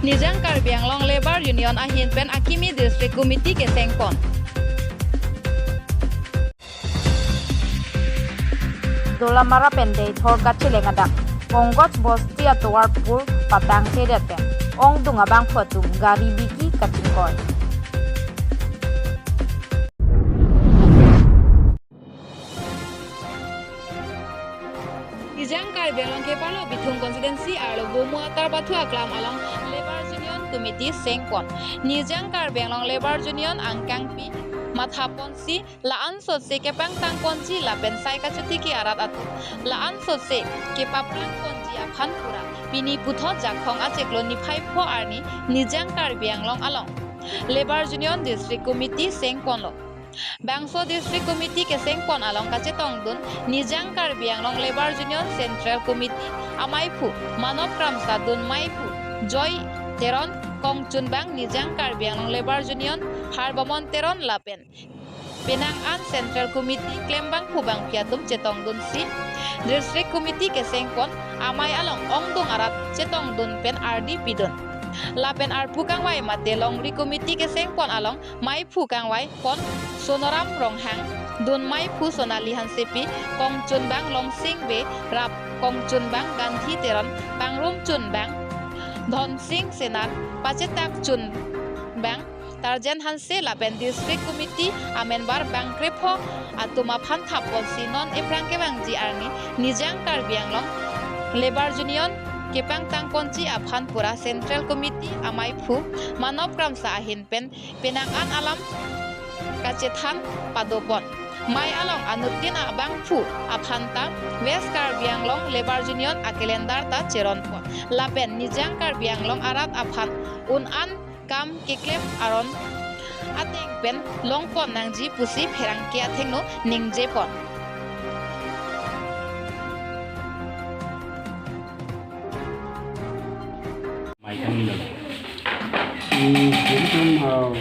Nijang Karbi Anglong Labor Union ahin pen Akimi District Committee ke Sengpon. Dola mara pende thor kachile ngadak. Onggoch bosti atwar pur patang sedete. Ong dunga bang photum gari bigi kachingkoy. Nijang Karbi Anglong ke palo bithung constituency alo gomu atar batu aklam along Labor Union Committee Sengpon. Nijang Karbi Anglong Labor Union angkangpi Mathaponsi laan sotse ke pang tang ponci la bensai kacuti ki arat atu laan sotse ke paplang ponci aphan pura pini putho jakhong acheklo ni pho arni Nijang Karbi Anglong along Labor Union District Committee Sengponlo Bangso District Committee ke Sengpon along kache tongdun Nijang Karbi Anglong Labor Union Central Committee amaipu Manop Kramsa dun maipu Joy Teron Kongchun Bang Nijang Karbi Anglong Labor Union Harbamon Teron Lapen Penangan Central Committee Klembang Pubang Piatum Cetong Dun Si District Committee ke Sengpon Amai Along Ongdung Arat Cetong Dun Pen RD Pidun Lapen Arpu Kangwai Matelong Ri Committee ke Sengpon Along Mai Pu Kangwai Pon Sonoram Ronghang Dun Mai Pu Sonalihan Sepi Kongchun Bang Long Sing Be Rap Kongchun Bang Ganthi Teron Pangrum Chun Bang Dhon Singh Senat Pacetak Chun Bang Tarjan Hanse Lapen District Committee Amenbar Bang Krepo Atuma Phantap Polsi Non Eprangke Bang Ji Arni Nijang Karbi Anglong Labor Union Kepang Tang Ponci Aphan Pura Central Committee Amai Phu Manop Kramsa Ahin Pen Penangan Alam Kacethan Padopon Mai Along Anutin Abang Phu Aphanta West Karbi Anglong Labor Union Akelendar Ta Cheronpon Lapen Nijang Karbi Anglong Arat Aphan Unan Kam Kiklem Aron Ateng Pen Longpon Nangji Pusi Pherang Ke Athengno Ningjepon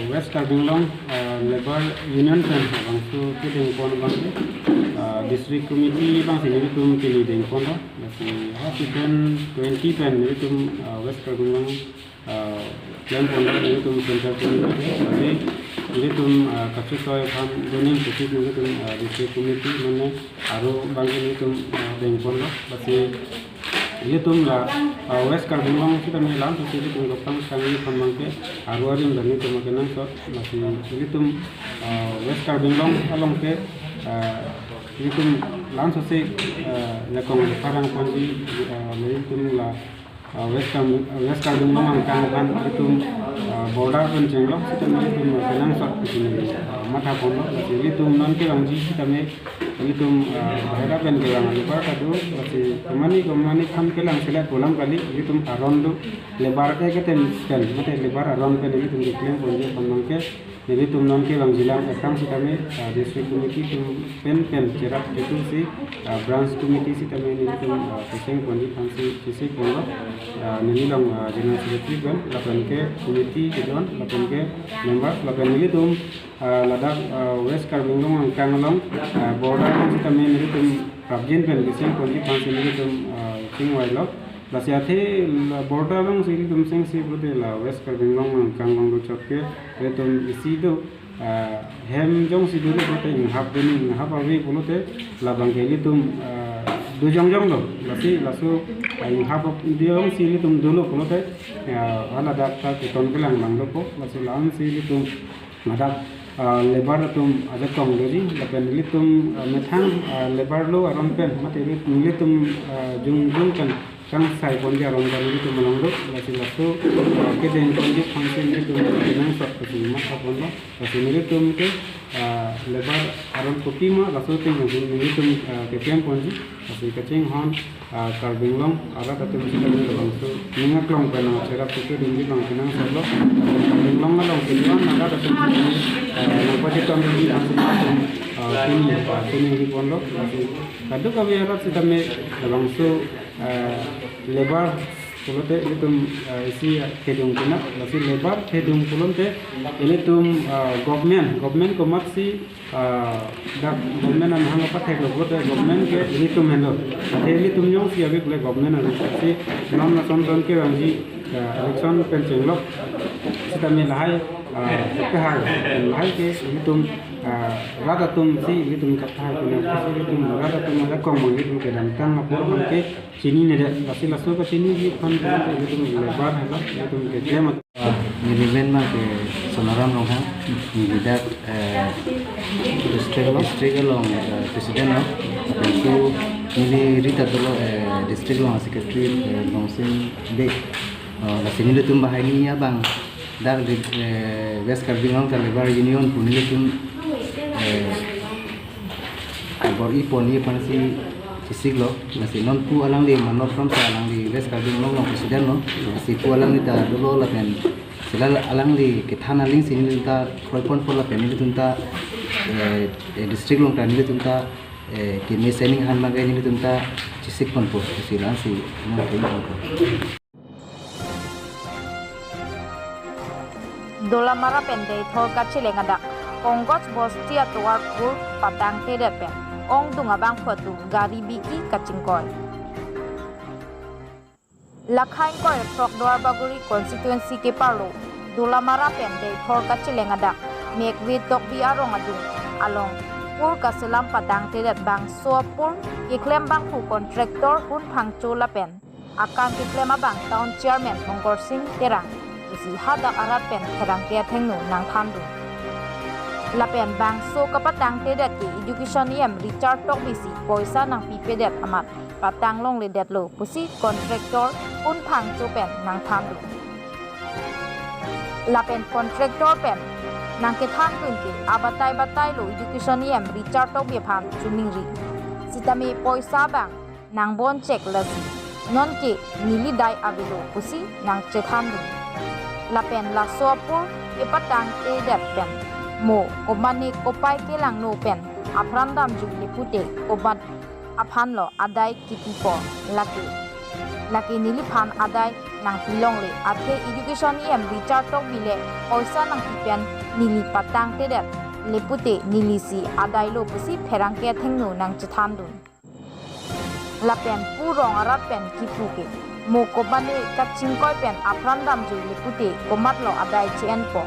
West Karbi Anglong Labor Union pen bangsu kideng pon bangsu District Committee bang sini tum pilih deng pon do masih happy pen 20 pen itu West Karbi Anglong plan pon do itu Central Committee jadi itu kacutoy kan donin itu District Committee mana aru bang ini itu deng pon do masih ini tuh lah West Karbi Anglong kita melan tuh sih tuh dokter kami pemangke aruarin dan itu makanan so masih ini tuh West Karbi Anglong along ke ini tuh langsung sih ya kong sekarang konji ini tuh lah West Karbi Anglong angkang itu border pun cenglok kita itu makanan so ini mata pono ini tuh nanti langji kita itu bahaya pen kelang lebar kado masih kemani kan kelang selat pulang kali itu around lebar ke ten pen mate lebar around pen itu diklaim punya pemangke jadi itu non kelang jilang ekam si kami district committee itu pen cerak itu si branch committee si kami ini itu peseng punya fansi sisi punya ini lang general secretary kan lapan ke committee kedon lapan ke member lapan ini tuh ladak West Karbi Anglong angkang long border kita kami ini tuh Prabjin pen kisah kunci fansi ini tuh singwai lo Basiate border long sih tuh sing sih berarti lah West Karbi Anglong angkang long do chopke itu isi tuh hem jong sih dulu berarti hab awi puluh teh labang kali tuh dua jong lo masih lasu hab dia sih tuh dulu puluh teh ala data kita bilang lang lo masih lang sih tuh ada lebar tum ada kong doji lapen litum methang lebar lo aron pen mate litum jung kan sai ponja aron kan litum melongdo lasu ke den ponji function litum nang sok pesi mata ponlo lasu litum ke lebar aron kopima lasu ting litum ke pen ponji lasu kacing hon Karbi Anglong ada satu bisa kita bangsu ninga klong pena cerap itu dingin bang senang solo Karbi Anglong malong kejuan ada satu nampak itu ambil di sini di pondok kado kami harap kita bangsu lebar kalau teh itu isi kedung kena masih lebar kedung kulon teh ini tuh government komat si dak government an hang apa teh government ke ini tuh mendo ini tuh nyong si abi boleh government an si non nasional ke ranji election penceng lok kita melahai kehai melahai ke hitung rada tum si hitung kathai kena si hitung rada tum ada kong mong hitung ke dalam tang apa ke sini ni ada masih masuk ke sini di kan hitung lebar lah hitung ke jam Niliben mah ke Sonoran long ha nilidat district long presiden long itu nili rita dulu district long secretary long sin be la sini tum bahai ni ya bang dar di West Karbin long Labor Union pun nili tum abor ipon si siglo nasi non pu alang di manor from sa alang di West Karbin long presiden long si pu alang di ta dulu la pen sila alang di kithana ling sini tunta proipon pola pen ni tunta district long tani tunta ki mesening han lagai ni tunta cisik pon po sila si non ko Dolamara pende thor kachile ngada Kongoch bostia tuar pur patang tedet pen ong dunga bang photu gari biki kachingkoi Lakhain koi trok doar baguri constituency ke parlo Dolamara pende thor kachile ngada mekwi tok bi arong adu along pur kaselam patang tedet bang so pur iklem bang pu contractor hun phangcho la pen akan iklem bang town chairman Mongkor Singh terang si hadak arat pen therang ke thengnu nang thamdu lapen bang so kapatang tedet ki education yam Richard tok bisi poisa nang pipedet amat patang long le det lo pusi contractor un phang cho pen nang thamdu lapen contractor pen nang ke thang kun ke abatai lo education yam Richard tok be pham chuming ri sitami poisa bang nang bon check lasi non ke nili dai avilo pusi nang che thamdu lapen la sopur ipatang te dat pen mo komani kopai ke lang no pen aprandam ju lipute obat aphan lo adai kipipo laki nili phan adai nang pilong le athe education em Richard tok bile oisa nang pipen nili patang te dat lipute nili si adai lo pusi pherang ke thengnu nang chatham dun lapen purong arat pen kipuke mo kobane kachingkoi pen aprandam ju lipute komatlo adai chen po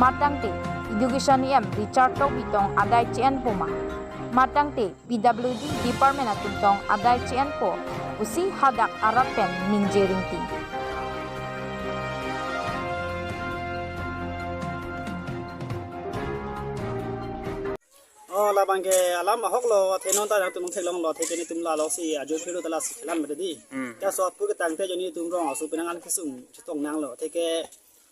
matang te education em Richard tok bitong adai chen po ma matang te PWD department atutong adai chen po usi hadak arat pen ningjering ti la bangke alam hok lo thenon ta tum thelong lo the jeni tum la lo si aju phiru tala si khalam me di ka so pu ka tang te jeni tum rong asu penang an kisum chitong nang lo the ke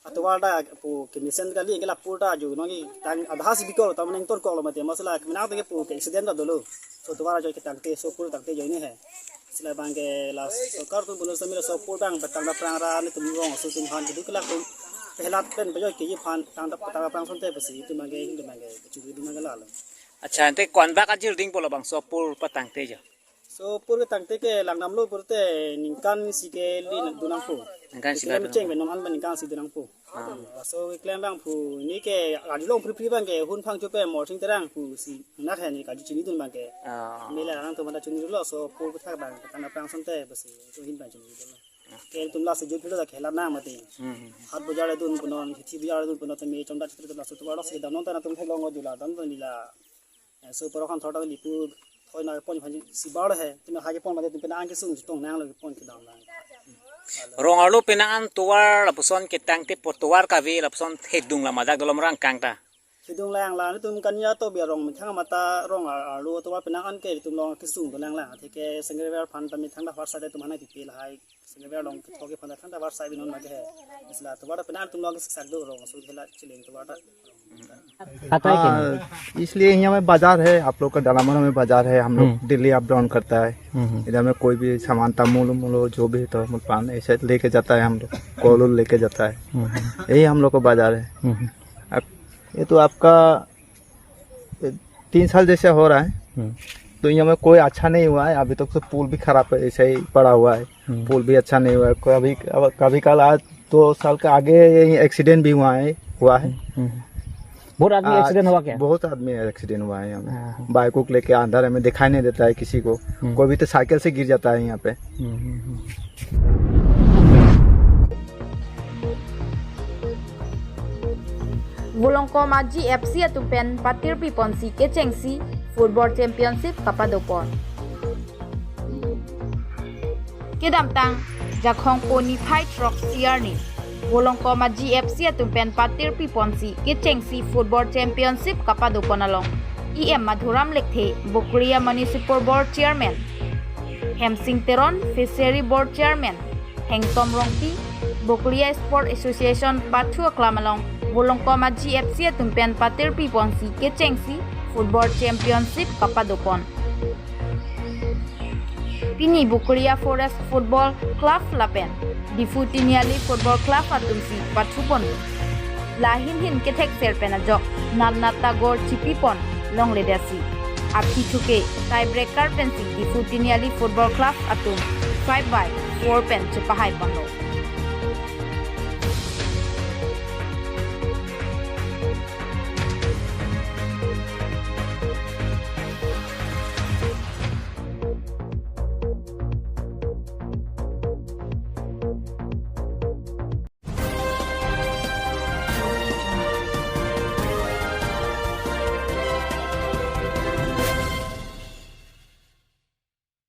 atwal da pu kimisen ka li ke la pu ta ju no ki tang adha si bikol ta mane ton ko lo mate masala mina te ke pu ke accident da dolo so twara jo ke tang te so pu tang te jeni he sila bangke la so kar tum bulo samira so pu bang batang da prang ra ni tum rong asu tum han du kala tum pehla pen bayo ke yi phan tang da prang son te pasi tum ge hin de ge chu du ma ga la अच्छा ते कौन बाक अजिल डिंग बोला बंग सोपुर पतंगते जो सोपुर तंगते के langnam lo purte ningkan sike li dunang po ningkan sike dunang cheng ben noman ningkan si dunang po so klem bang pu ni ke adilong pri bang ke hun phang chu pe mo thing terang pu si na kha ni ka ji ni dun bang ke mela rang to mata chuni lo so pu thak bang kana prang son te basi to hin bang chuni lo ke tumla se jo philo da khela na mate hat bajare dun punon thi bajare dun punon te me chomda chitra la so to lo se da non ta na tum thelong o dula dan ni la so por kan thota lipu thoi na pon phan si bar he tin ha ke pon ma de tin an ke sung tong nang lo pon ki dam lang rong alu pinaan tuar lapuson kitang te potuar kavi lapuson hedung la madak dolom rang kangta hidung lang la ni tum kan ya to bi rong thang mata rong alu to wa pinaan ke tum long ke sung to lang la the ke sengrewer phan ta mi thang da war sa de tum hana ti pel hai sengrewer long ke thoke phan da thang da war sa bi non ma ke he isla to wa pinaan tum long ke sak do rong su thela chileng to wa इसलिए यहाँ में बाजार है आप लोग का डालामोरा में बाजार है हम लोग दिल्ली अप डाउन करता है इधर में कोई भी सामान तमूल मूलो जो भी तो पान ऐसे लेके जाता है हम लोग कोल लेके जाता है यही हम लोग का बाजार है ये तो आपका 3 साल जैसे हो रहा है तो यहाँ में कोई अच्छा नहीं हुआ है अभी तक तो पुल भी खराब है ऐसे ही पड़ा हुआ है पुल भी अच्छा नहीं हुआ है कभी कल आज 2 साल का आगे एक्सीडेंट भी हुआ है बहुत आदमी एक्सीडेंट हुआ क्या बहुत आदमी एक्सीडेंट हुआ है यहाँ में बाइक को लेके अंधारे में दिखाई नहीं देता है किसी को कोई भी तो साइकिल से गिर जाता है यहाँ पे Volongko Maji FC atupen patir piponsi ke chengsi football championship kapadopon. Kedam tang jakhong poni fight rock siarni. Volongko Maji FC atupen patir piponsi ke chengsi football championship kapadopon along. EM Madhuram Lekthe Bukriya Municipal Board Chairman Hemsing Teron Fishery Board Chairman Hengtom Rongti Bukriya Sport Association Pathu Aklamalong Volongko Maji FC tumpian patir piponsi ke chengsi football championship kapadopon. Pini Bukriya Forest Football Club Lapen Difutiniali Football Club atumsi pathupon. Lahin hin ketek serpen ajok Nalnata Gor Chipipon long ledasi. Abhi chuke tiebreaker pensi Difutiniali Football Club atum 5/4 pen chepahai pano.